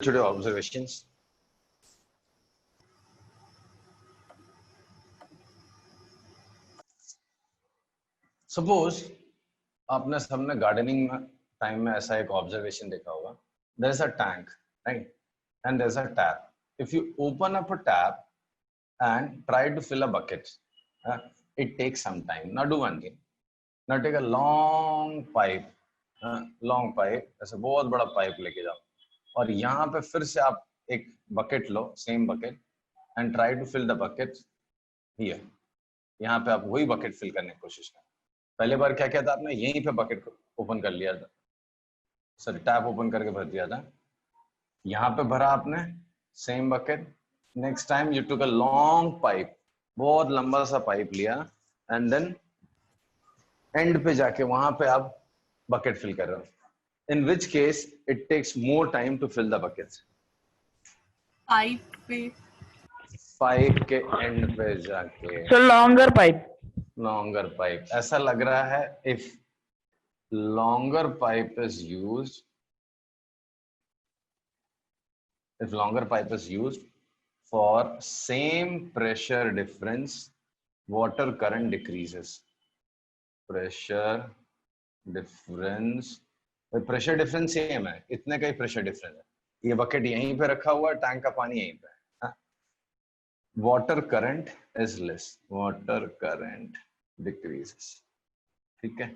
today observations. Suppose आपने सबने gardening time में ऐसा एक ऑब्जर्वेशन देखा होगा. There is a tank, right? And there's a tap. If you open up a tap and try to fill a bucket, it takes some time. Now do one thing. Now take a long pipe, ऐसे बहुत बड़ा pipe लेके जाओ और यहाँ पे फिर से आप एक bucket low, same bucket, and try to fill the bucket here. यहाँ पे आप वही बकेट फिल करने की कोशिश करें. पहले बार क्या किया था आपने, यहीं पे बकेट ओपन कर लिया था, सॉरी टैप ओपन करके भर दिया था. यहाँ पे भरा आपने same bucket. Next time you took a long pipe, बहुत लंबा सा पाइप लिया एंड देन एंड पे जाके वहां पे आप बकेट फिल कर रहे हो. In which case it takes more time to fill the bucket. Pipe के एंड पे जाके. So longer pipe. Longer pipe. ऐसा लग रहा है if longer pipe is used, if longer pipe is used for same pressure difference, water current decreases. Pressure difference same है, इतने का ही प्रेशर डिफरेंस है. ये बकेट यहीं पे रखा हुआ है, टैंक का पानी यहीं पे है. Water current is less, water current decreases. ठीक है,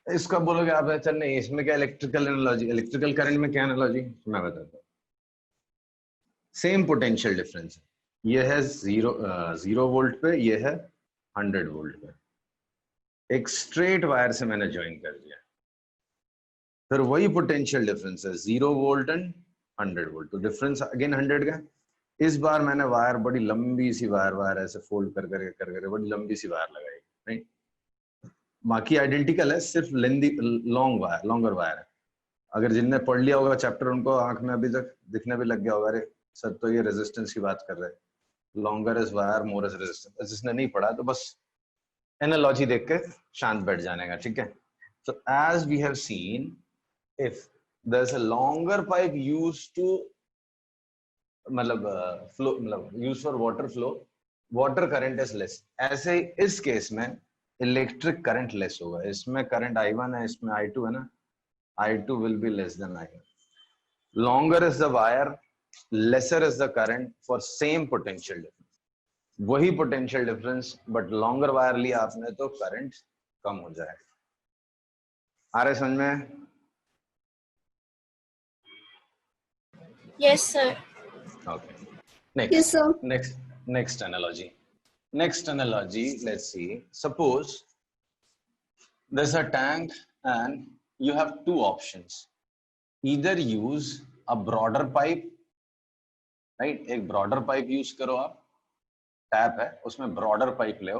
इसका बोलोगे आप चल नहीं, इसमें क्या इलेक्ट्रिकल एनालॉजी, इलेक्ट्रिकल करंट में क्या एनालॉजी मैं बताता हूँ. सेम पोटेंशियल डिफरेंस है, ये है 0 वोल्ट पे, ये है 100 वोल्ट पे. एक स्ट्रेट वायर से मैंने ज्वाइन कर दिया, फिर वही पोटेंशियल डिफरेंस है 0 वोल्ट एंड 100 वोल्ट. तो डिफरेंस अगेन 100 का. इस बार मैंने वायर बड़ी लंबी सी वायर ऐसे फोल्ड कर बड़ी लंबी सी वायर लगाई, राइट. बाकी आइडेंटिकल है, सिर्फ लेंदी लॉन्गर वायर है. अगर जिनने पढ़ लिया होगा चैप्टर, उनको आंख में अभी तक दिखने भी लग गया होगा, अरे सर तो ये रेजिस्टेंस की बात कर रहे हैं, longer is wire more is resistance. जिसने नहीं पढ़ा तो बस एनालॉजी देख के शांत बैठ जाने का. ठीक है. So as we have seen, if there's a longer pipe used to flow, used for water flow, water current is less. ऐसे इस केस में इलेक्ट्रिक करंट लेस होगा. इसमें करंट I1 है, इसमें I2 है ना, I2 will be less than I1. Longer is the wire, lesser is the current for same potential difference. वही potential difference but longer wire लिया आपने तो करंट कम हो जाएगा. आ रहे समझ में? Yes, sir. Okay. Next. Yes, sir. Next analogy. Next analogy. Let's see. Suppose there's a tank and you have two options. Either use a broader pipe, right? एक broader pipe use करो आप. Tap है, उसमें broader pipe ले,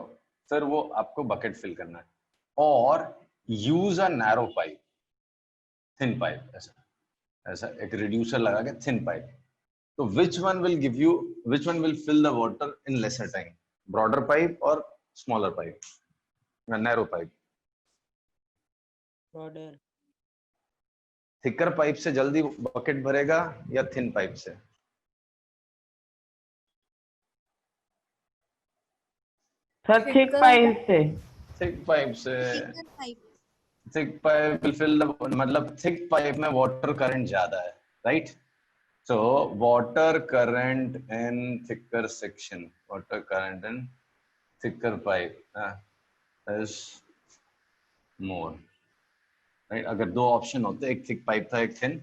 फिर वो आपको bucket fill करना है. और use a narrow pipe, thin pipe, ऐसा एक रिड्यूसर लगा के थिन पाइप. तो which one will fill the water in lesser time, broader pipe और smaller pipe, narrow pipe? Broader. Thicker pipe से जल्दी बकेट भरेगा या थिन पाइप से? Sir, thick pipe से. थिक पाइप से. Thick pipe will fill the, मतलब thick pipe में वाटर करंट ज्यादा है, right. So water current in thicker section, water current in thicker pipe is more, right. अगर दो option होते, एक थिक पाइप था एक थिन,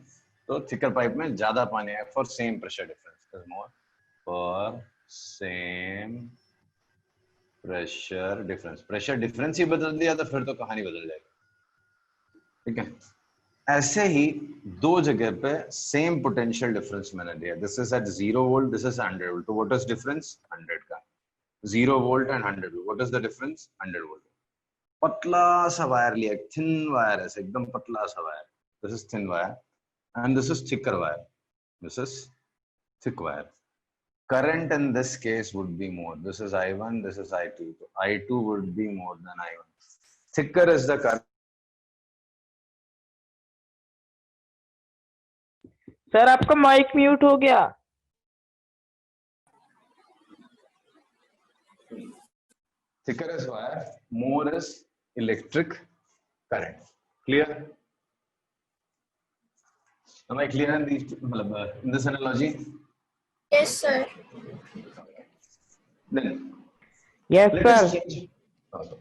तो थिकर पाइप में ज्यादा पानी है for same pressure difference, is more for same pressure difference. Pressure difference ही बदल दिया तो फिर तो कहानी बदल जाएगी. ठीक है. ऐसे ही दो जगह पे सेम पोटेंशियल डिफरेंस मैंने दिया. This is at 0 volt, this is 100 volt. तो व्हाट इज डिफरेंस? 100 का. 0 volt and 100 volt, what is the difference? 100 volt. पतला सा वायर लिया, थिन वायर है, एकदम पतला सा wire. This is thin wire and this is thicker wire. This is thick wire. Current in this case would be more. This is I1, this is I2. So I2 would be more than I1. Thicker is the current. Sir आपका mic mute हो गया। Thicker is wire, more is electric current. Clear? Am I clear in these, in this analogy? Yes, sir. Then yes let us sir. change.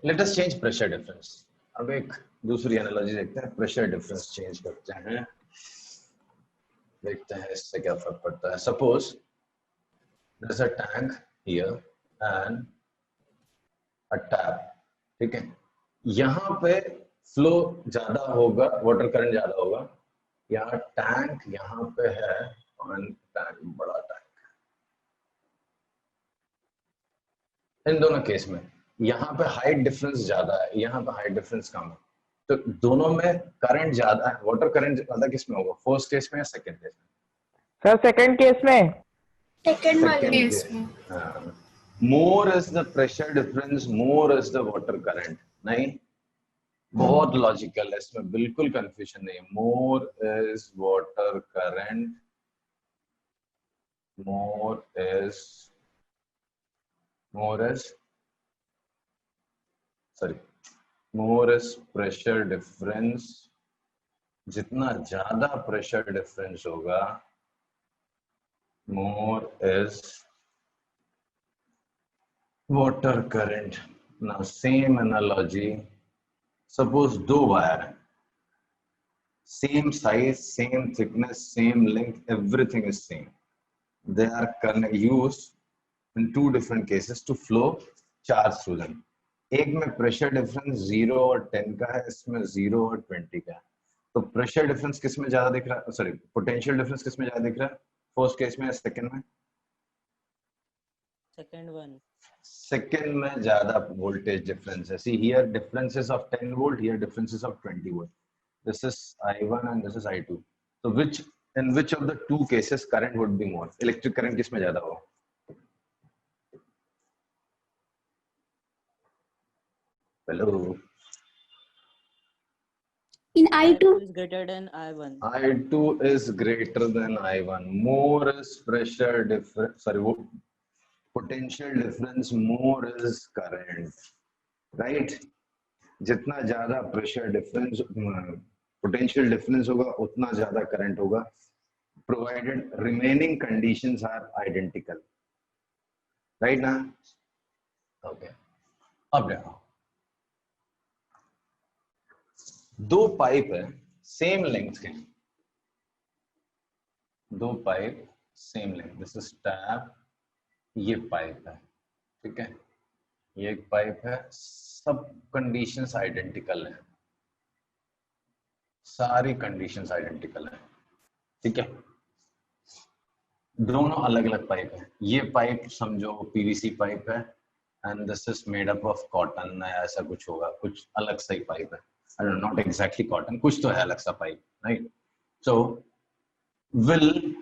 Let us change pressure difference. अब एक दूसरी analogy देखते हैं, pressure difference change करते हैं, देखते हैं इससे क्या फर्क पड़ता है। Suppose there is a tank here and a tap, ठीक है, यहाँ पे फ्लो ज्यादा होगा, वाटर करंट ज्यादा होगा, यहाँ टैंक यहाँ पे है और टैंक बड़ा टैंक। इन दोनों केस में यहाँ पे हाइट डिफरेंस ज्यादा है, यहाँ पे हाइट डिफरेंस कम है, तो दोनों में करंट ज्यादा है, वाटर करंट ज्यादा किस में होगा, फर्स्ट केस में या सेकंड केस में? सर सेकंड केस में। Second वाले सेकंड केस केस। में। More is the pressure difference, more is the water current. नहीं, बहुत लॉजिकल है, इसमें बिल्कुल कंफ्यूजन नहीं। More is water current, more is pressure difference. जितना ज्यादा प्रेशर डिफरेंस होगा, more is water current. Now same analogy, suppose दो वायर है, same size, same thickness, same length, everything is same. They are used in two different cases to flow charge through them. एक में pressure difference 0 और 10 का है, इसमें 0 और 20 का है। तो प्रेशर डिफरेंस किस में ज्यादा दिख रहा है, सॉरी पोटेंशियल डिफरेंस किस में ज्यादा दिख रहा है, फर्स्ट केस में या सेकंड में? सेकंड में ज्यादा वोल्टेज डिफरेंस है। See here differences of 10 volt, here differences of 20 volt. This is I1 and this is I2। तो in which of the two cases current would be more? Electric current किस में ज्यादा होगा? Hello, In I2 is greater than I1. I2 is greater than I1. More is pressure difference, sorry, potential difference, more is current, right? जितना ज्यादा pressure difference, potential difference होगा, उतना ज्यादा current होगा, provided remaining conditions are identical, right ना? Okay, अब देखो, दो पाइप है सेम लेंथ के, दो pipe same length, this is tap, ये पाइप है, ठीक है, ये एक पाइप है, सब कंडीशंस आइडेंटिकल है, सारी कंडीशंस आइडेंटिकल है, ठीक है। दोनों अलग अलग पाइप है, ये पाइप समझो पीवीसी पाइप है and this is made up of cotton, ऐसा कुछ होगा, कुछ अलग सा ही पाइप है, I don't know, not exactly cotton, कुछ तो है अलग सा पाइप, राइट? सो विल,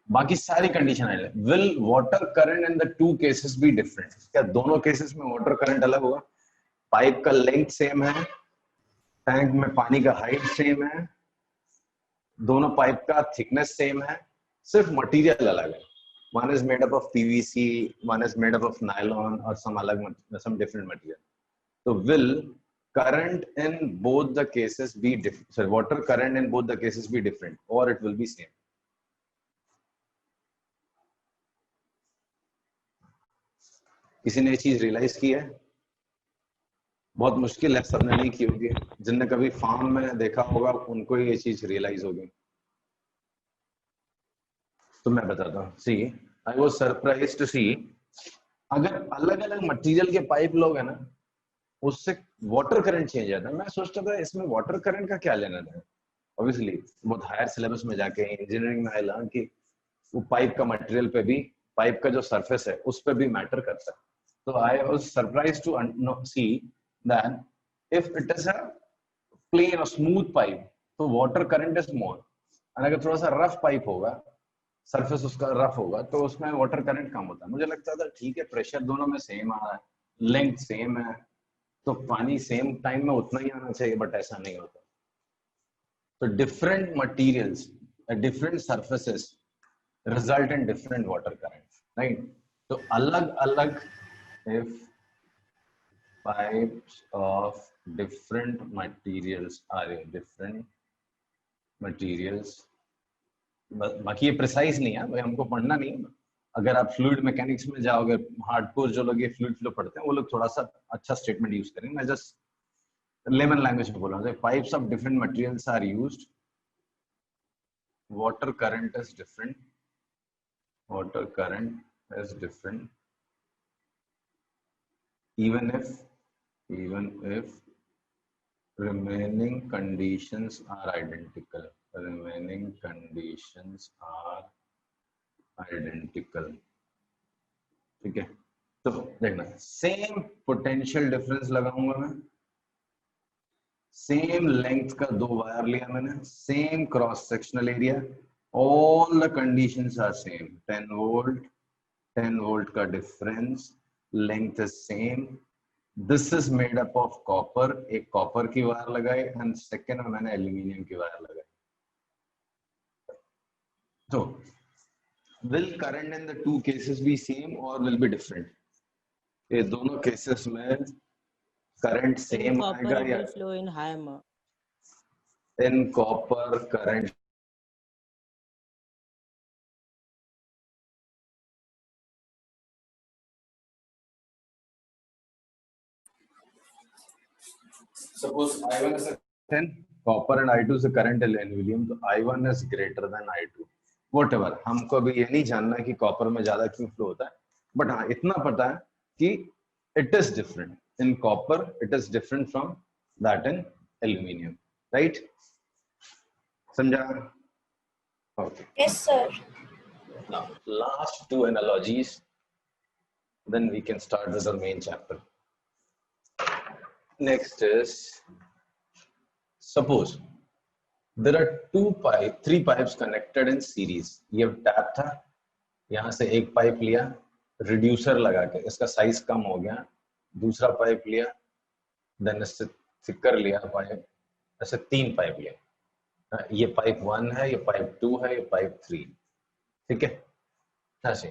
बाकी सारी कंडीशन है, will water current in the two cases be different? क्या दोनों केसेस में वाटर करंट अलग होगा? पाइप का लेंथ सेम है, टैंक में पानी का हाइट सेम है, दोनों पाइप का थिकनेस सेम है, सिर्फ मटेरियल अलग है, one is made up of PVC, one is made up of nylon और सम डिफरेंट मटेरियल। तो will current in both the cases be different, sorry, water current in both the cases be different, or it will be same? किसी ने ये चीज realise की है? बहुत मुश्किल है, सबने नहीं की होगी, जिनने कभी फार्म में देखा होगा उनको ये चीज रियलाइज होगी। तो मैं बताता हूँ, सी आई वाज सरप्राइज्ड टू सी, अगर अलग अलग मटेरियल के पाइप लोग है ना, उससे वाटर करंट चेंज जाता है। मैं सोचता था इसमें वाटर करंट का क्या लेना था, ऑब्वियसली बहुत हायर सिलेबस में जाके इंजीनियरिंग में आई लर्न कि वो पाइप का मटेरियल पे भी, पाइप का जो सरफेस है उस पे भी मैटर करता है। तो I was surprised to see that if it is a plain और स्मूथ पाइप तो वाटर करंट इज मोर, और अगर थोड़ा सा रफ पाइप होगा, सरफेस उसका रफ होगा, तो उसमें वाटर करंट कम होता है। मुझे लगता था ठीक है, प्रेशर दोनों में सेम आ रहा है, लेंथ सेम है, तो पानी सेम टाइम में उतना ही आना चाहिए, बट ऐसा नहीं होता। तो different materials different surfaces result in different water currents, right? So alag if pipes of different materials are different materials, बाकी ये प्रिसाइज नहीं है भाई, हमको पढ़ना नहीं है। अगर आप फ्लूइड मैकेनिक्स में जाओगे, हार्डकोर जो लोग ये फ्लूइड फ्लो पढ़ते हैं वो लोग थोड़ा सा अच्छा स्टेटमेंट यूज करेंगे। मैं जस्ट लेमन लैंग्वेज में बोल रहा हूँ। Pipes of different materials are used, water current is different, water current is different, even if remaining conditions are identical, remaining conditions are identical, ठीक है। तो देखना, सेम पोटेंशियल डिफरेंस लगाऊंगा मैं, सेम लेंथ का 2 वायर लिया मैंने, same cross sectional area, all the conditions are same, 10 volt का difference, length is same, this is made up of copper, एक कॉपर की वायर लगाई एंड सेकेंड में मैंने एल्यूमिनियम की वायर लगाई। तो will current in the two cases be same or will be different? ये दोनों केसेस में करंट सेम आएगा या flow in higher in copper current suppose I1 is a 10 copper and I2 is a current in aluminum, तो I1 is greater than I2, whatever। हमको अभी ये नहीं जानना है कि कॉपर में ज्यादा क्यों फ्लो होता है, बट हाँ इतना पता है कि it is different in copper, it is different from that in aluminium, right? समझा? Okay, Yes, sir. now last two analogies, then we can start with the main chapter. Next is, suppose there are three pipes connected in series। ये tap था, यहाँ से एक pipe लिया, reducer लगा के इसका साइज कम हो गया, दूसरा पाइप लिया, देन इससे थिकर लिया पाइप, ऐसे 3 पाइप लिया। ये पाइप 1 है, ये पाइप 2 है, ये पाइप 3, ठीक है। ऐसे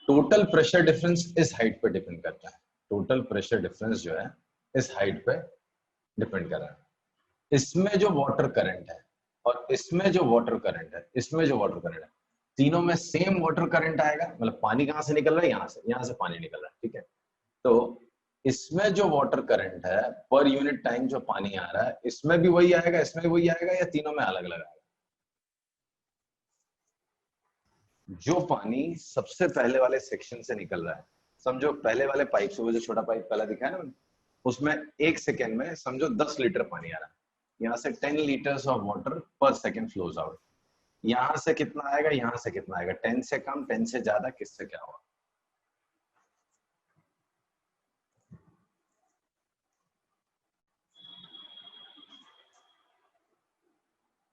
टोटल प्रेशर डिफरेंस इस हाइट पे डिपेंड करता है, टोटल प्रेशर डिफरेंस जो है इस हाइट पे डिपेंड कर रहा है। इसमें जो वाटर करंट है और इसमें जो वाटर करंट है, इसमें जो वाटर करंट है, तीनों में सेम वाटर करंट आएगा। मतलब पानी कहाँ से निकल रहा है? यहाँ से पानी निकल रहा है, ठीक है। तो इसमें जो वाटर करंट है पर यूनिट टाइम जो पानी आ रहा है, इसमें भी वही आएगा, इसमें भी वही आएगा, या तीनों में अलग अलग आएगा? जो पानी सबसे पहले वाले सेक्शन से निकल रहा है, समझो पहले वाले पाइप से, वो जो छोटा पाइप पहला दिखाया ना, उसमें 1 सेकेंड में समझो 10 लीटर पानी आ रहा है, यहाँ से 10 लीटर्स ऑफ वाटर पर सेकेंड फ्लोज आउट। यहाँ से कितना आएगा, यहाँ से कितना आएगा? 10 से कम, 10 से ज्यादा, किससे क्या होगा?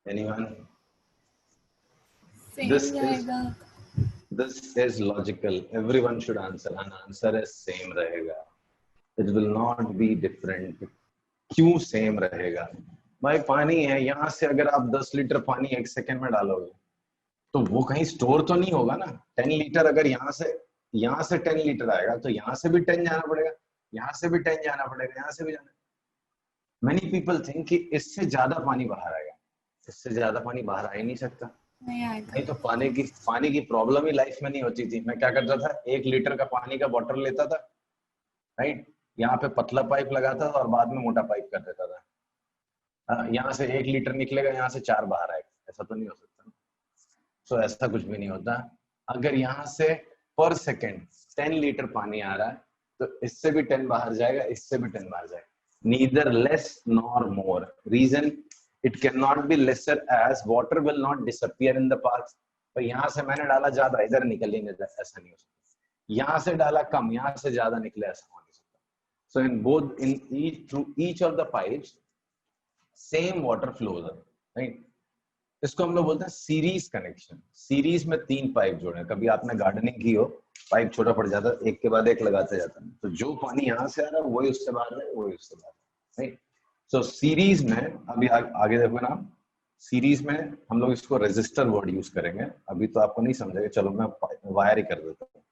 Anyone? This is logical. Everyone should answer. An answer is same रहेगा. It will not be different. क्यों सेम रहेगा? भाई पानी है, यहाँ से अगर आप 10 लीटर पानी 1 सेकेंड में डालोगे तो वो कहीं स्टोर तो नहीं होगा ना। 10 लीटर अगर यहाँ से 10 लीटर आएगा तो यहाँ से भी 10 जाना पड़ेगा, यहाँ से भी 10 जाना पड़ेगा, यहाँ से भी जाना। Many people think कि इससे ज्यादा पानी बाहर आएगा, इससे ज्यादा पानी बाहर आ ही नहीं सकता। नहीं तो पानी की प्रॉब्लम ही लाइफ में नहीं होती थी। मैं क्या करता था, 1 लीटर का पानी का बॉटल लेता था, राइट, यहाँ पे पतला पाइप लगाता था और बाद में मोटा पाइप कर देता था। यहाँ से 1 लीटर निकलेगा, यहाँ से 4 बाहर आएगा, ऐसा तो नहीं हो सकता। सो ऐसा कुछ भी नहीं होता। अगर यहाँ से पर सेकेंड 10 लीटर पानी आ रहा है तो इससे भी 10 बाहर जाएगा, इससे भी 10 बाहर जाएगा। Neither less nor more. Reason, it cannot be lesser as water will not disappear in the path. पर यहाँ से मैंने डाला ज्यादा, इधर निकलेंगे, ऐसा नहीं हो सकता। यहाँ से डाला कम, यहाँ से ज्यादा निकले, ऐसा हो नहीं सकता। So in both, through each of the pipes, same water flows, right? इसको हम लोग बोलते हैं सीरीज कनेक्शन। सीरीज में 3 पाइप जोड़े। कभी आपने गार्डनिंग की हो, पाइप छोटा पड़ जाता है, एक के बाद एक लगाते जाता है, तो जो पानी यहाँ से आ रहा है वही उससे बाहर है, वही उससे बाहर है, राइट? सो सीरीज में अभी आगे देखो ना, सीरीज में हम लोग इसको रेजिस्टर वर्ड यूज करेंगे, अभी तो आपको नहीं समझेगा, चलो मैं वायर ही कर देता हूँ।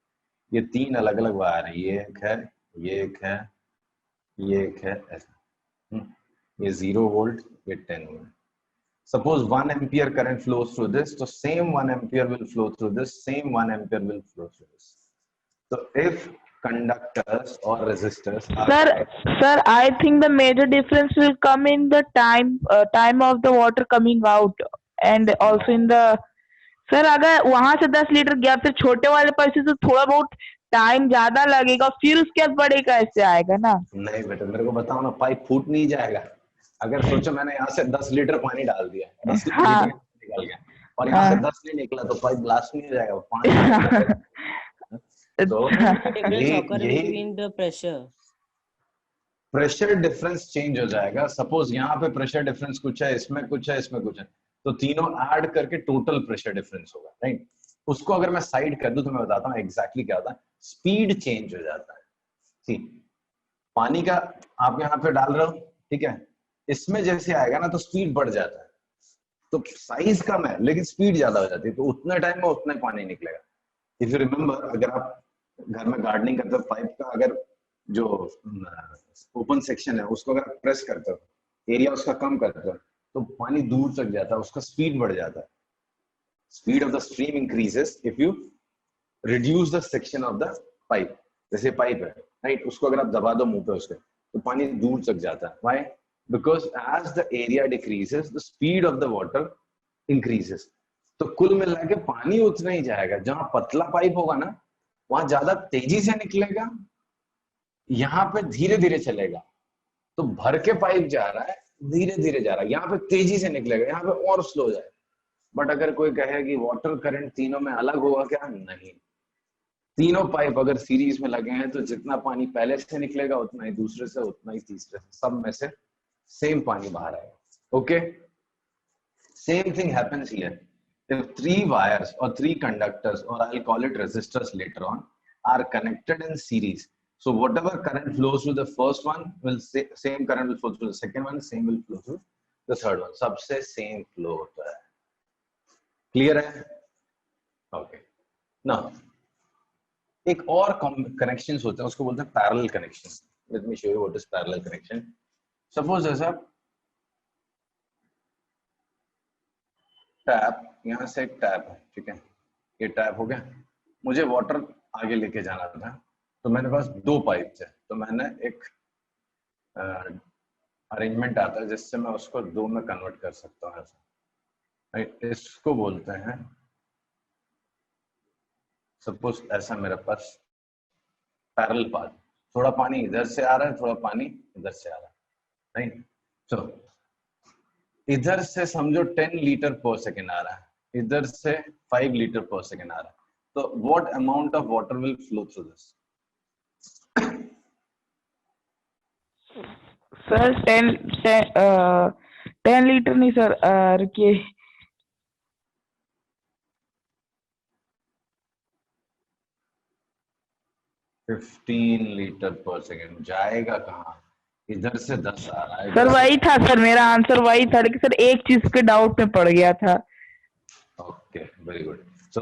ये 3 अलग अलग वायर है, ये एक है, ये एक है, ये एक है, ऐसा। ये 0 वोल्ट, ये 10 volt. Suppose 1 ampere current flows through this, so same 1 ampere will flow through this, same 1 ampere will flow through this. So if conductors or resistors are Sir, I think the major difference will come in the time of the water coming out and also in the sir अगर वहां से 10 litre गया फिर छोटे वाले pipe से तो थोड़ा बहुत टाइम ज्यादा लगेगा, फिर उसके बाद बड़े कैसे आएगा ना। नहीं बेटा, मेरे को बताओ ना, पाइप फूट नहीं जाएगा। अगर सोचो मैंने यहाँ से 10 लीटर पानी डाल दिया, 10 हाँ, लीटर निकल गया और यहाँ से 10 नहीं निकला, तो पाइप ब्लास्ट नहीं हो जाएगा, पानी तो between the pressure. Pressure difference change हो जाएगा। सपोज यहाँ पे प्रेशर डिफरेंस कुछ है, इसमें कुछ है, इसमें कुछ है, तो तीनों ऐड करके टोटल प्रेशर डिफरेंस होगा, राइट। उसको अगर मैं साइड कर दूं तो मैं बताता हूँ एग्जैक्टली क्या होता है। स्पीड चेंज हो जाता है। ठीक, पानी का आप यहाँ पे डाल रहे हो, ठीक है, इसमें जैसे आएगा ना तो स्पीड बढ़ जाता है, तो साइज कम है लेकिन स्पीड ज्यादा हो जाती है, तो उतने टाइम में उतना पानी निकलेगा। इफ यू रिमेम्बर, अगर आप घर में गार्डनिंग करते हो, पाइप का अगर जो ओपन सेक्शन है उसको अगर प्रेस करते हो, एरिया उसका कम करते हो, तो पानी दूर तक जाता है, उसका स्पीड बढ़ जाता है। Speed of the stream increases if you reduce the section of the pipe. जैसे पाइप है, राइट, उसको अगर आप दबा दो मुंह पे उसके, तो पानी दूर तक जाता है। Why? Because as the area decreases the speed of the water increases. तो कुल मिला के पानी उतना ही जाएगा। जहां पतला पाइप होगा ना, वहां ज्यादा तेजी से निकलेगा, यहाँ पे धीरे धीरे चलेगा। तो भर के पाइप जा रहा है, धीरे धीरे जा रहा है, यहाँ पे तेजी से निकलेगा, यहाँ पे और स्लो जाएगा। बट अगर कोई कहे कि वाटर करंट तीनों में अलग होगा क्या, नहीं, तीनों पाइप अगर सीरीज में लगे हैं तो जितना पानी पहले से निकलेगा उतना ही दूसरे से, उतना ही तीसरे से, सब में से सेम पानी बाहर आएगा। Okay, same thing happens here. If 3 wires or 3 conductors, or I'll call it resistors later on, are connected in series, so whatever current flows through the first one will same current will flow through the second one, same will flow through the third one, सबसे same flow होता है। Clear है? Okay. Now, एक और connections होते हैं, उसको बोलते हैं parallel connection. Let me show you what is parallel connection. Suppose ऐसा टैप, यहाँ से एक टैप है, ठीक है, ये टैप हो गया, मुझे वाटर आगे लेके जाना था, तो मेरे पास 2 पाइप थे, तो मैंने एक अरेंजमेंट आता है जिससे मैं उसको 2 में कन्वर्ट कर सकता हूँ ऐसा। इसको बोलते हैं, सपोज ऐसा मेरे पास पैरेलल पाथ, थोड़ा पानी इधर से आ रहा है, थोड़ा पानी इधर से आ रहा है, राइट। तो इधर से समझो 10 लीटर पर सेकेंड आ रहा है, इधर से 5 लीटर पर सेकेंड आ रहा है, तो what amount of water will flow through this? Sir 10 litre नहीं सर, रुकिए, 15 लीटर पर सेकेंड जाएगा कहाँ? इधर से 10 आ रहा है सर वही था सर, मेरा आंसर वही था, लेकिन सर एक चीज पे डाउट में पड़ गया था। Okay, very good. सो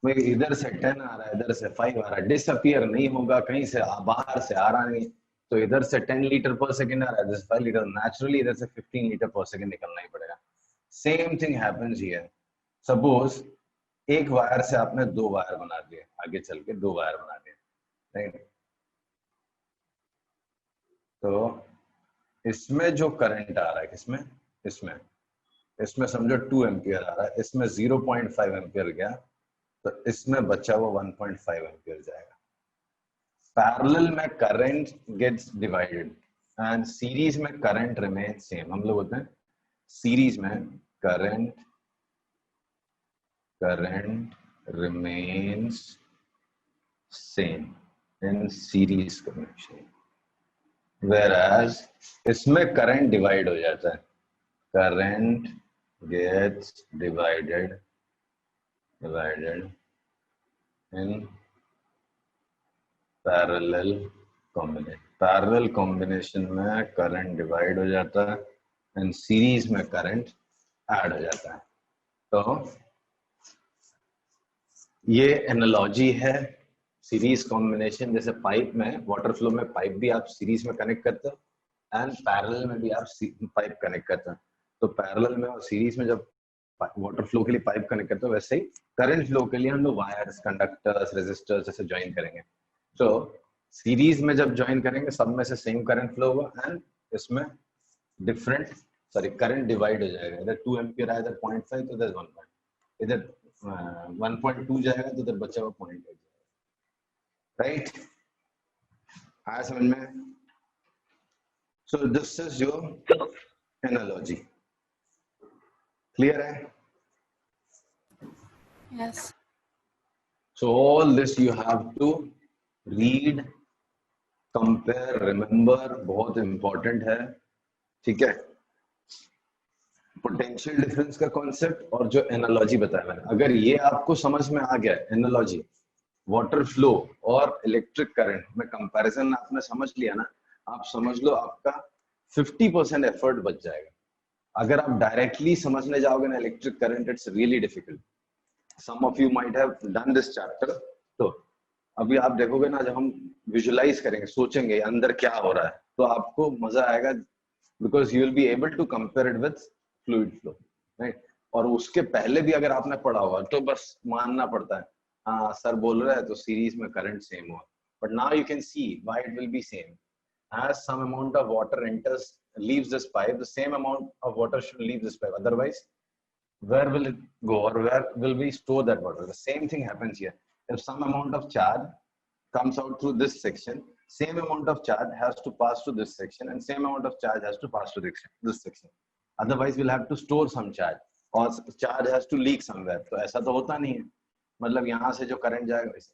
इधर से 10 आ रहा है, इधर से 5 आ रहा है, डिसअपियर नहीं होगा, कहीं से बाहर से आ रहा नहीं, तो इधर से 10 लीटर पर सेकेंड आ रहा है, इधर से 5 लीटर, नेचुरली इधर से 15 लीटर पर सेकेंड निकलना ही पड़ेगा। Same thing happens here. Suppose एक वायर से आपने 2 वायर बना दिए, आगे चल के 2 वायर बना दिए, राइट। तो इसमें जो करंट आ रहा है, किसमें, इसमें समझो 2 एम्पियर आ रहा है, इसमें 0.5 एम्पियर गया, तो इसमें बचा हुआ 1.5 एम्पियर जाएगा। पैरेलल में current gets divided and series में करंट रिमेन सेम। हम लोग बोलते हैं सीरीज में current remains same in series connection, whereas इसमें करंट डिवाइड हो जाता है, current gets divided in parallel combination. Parallel combination में करंट डिवाइड हो जाता है एंड सीरीज में करंट ऐड हो जाता है। तो ये एनालॉजी है सीरीज कॉम्बिनेशन। जैसे पाइप में, वाटर फ्लो में पाइप भी आप सीरीज में कनेक्ट करते हो एंड पैरेलल में भी आप पाइप कनेक्ट करते हो। तो पैरेलल में और सीरीज में जब वाटर फ्लो के लिए पाइप कनेक्ट करते हो, वैसे ही करंट फ्लो के लिए हम लोग वायर्स, कंडक्टर्स, रेजिस्टर्स जैसे ज्वाइन करेंगे। तो सीरीज में जब ज्वाइन करेंगे सब में से सेम करंट फ्लो होगा एंड इसमें डिफरेंट करंट डिवाइड हो जाएगा। इधर 2 एम्पियर आया, इधर 0.5, तो इधर 1 पॉइंट, इधर 1.2 जाएगा तो इधर बचा हुआ 0.8 जाएगा। राइट, आया समझ में? So this is your analogy. Clear है? Yes. So all this you have to read, compare, remember, बहुत important है। ठीक है, पोटेंशियल डिफरेंस का कॉन्सेप्ट और जो एनालॉजी बताया मैंने, अगर ये आपको समझ में आ गया, एनालॉजी, वाटर फ्लो और इलेक्ट्रिक करंट में कंपैरिजन आपने समझ लिया ना, आप समझ लो आपका 50% एफर्ट बच जाएगा। अगर आप डायरेक्टली समझने जाओगे ना electric current, it's really difficult. Some of you might have done this chapter. तो अभी आप देखोगे ना, जब हम विजुलाइज करेंगे, सोचेंगे अंदर क्या हो रहा है, तो आपको मजा आएगा, because you will be able to compare it with fluid flow, right. और उसके पहले भी अगर आपने पढ़ा हुआ तो बस मानना पड़ता है, हाँ सर बोल रहा है तो सीरीज में करंट सेम हुआ, but now you can see why it will be same. As some amount of water enters, leaves this pipe, the same amount of water should leave this pipe. Otherwise, where will it go, or where will we store that water? The same thing happens here. If some amount of charge comes out through this section, same amount of charge has to pass to this section, and same amount of charge has to pass to this section. Otherwise, we'll have to store some charge, or charge has to leak somewhere. तो ऐसा तो होता नहीं है, मतलब यहाँ से जो करंट जाएगा वैसे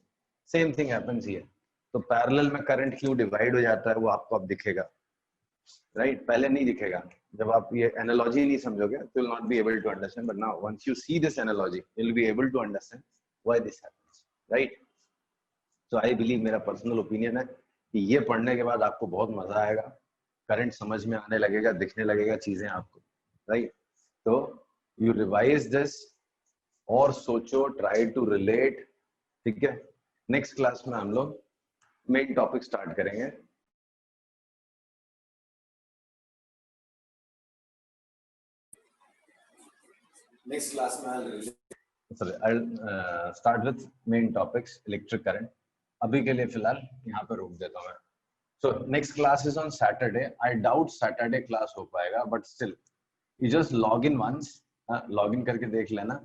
सेम थिंग हैपेंस हियर। तो पैरेलल में करंट क्यों डिवाइड हो जाता है वो आपको अब दिखेगा, राइट? पहले नहीं दिखेगा, जब आप ये एनालॉजी नहीं समझोगे तो will not be able to understand, but now once you see this analogy you will be able to understand why this happens, right? So I believe, मेरा पर्सनल ओपिनियन है कि ये पढ़ने के बाद आपको बहुत मजा आएगा, करंट समझ में आने लगेगा, दिखने लगेगा चीजें आपको, राइट? तो यू रिवाइज दिस और सोचो, ट्राई टू रिलेट, ठीक है? नेक्स्ट क्लास में हम लोग मेन टॉपिक स्टार्ट करेंगे। नेक्स्ट क्लास में I'll start with main topics, electric current. अभी के लिए फिलहाल यहाँ पे रोक देता हूँ मैं। So next class is on Saturday. I doubt Saturday class हो पाएगा, but still you just log in once, log in करके देख लेना,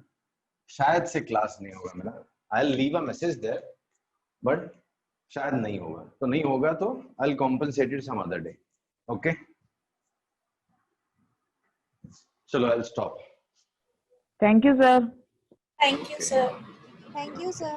शायद से क्लास नहीं होगा मेरा। I'll leave a message there, but शायद नहीं होगा, तो नहीं होगा तो I'll compensate it some other day. Okay? चलो, I'll stop. Thank you, sir. Thank you, sir. Thank you, sir.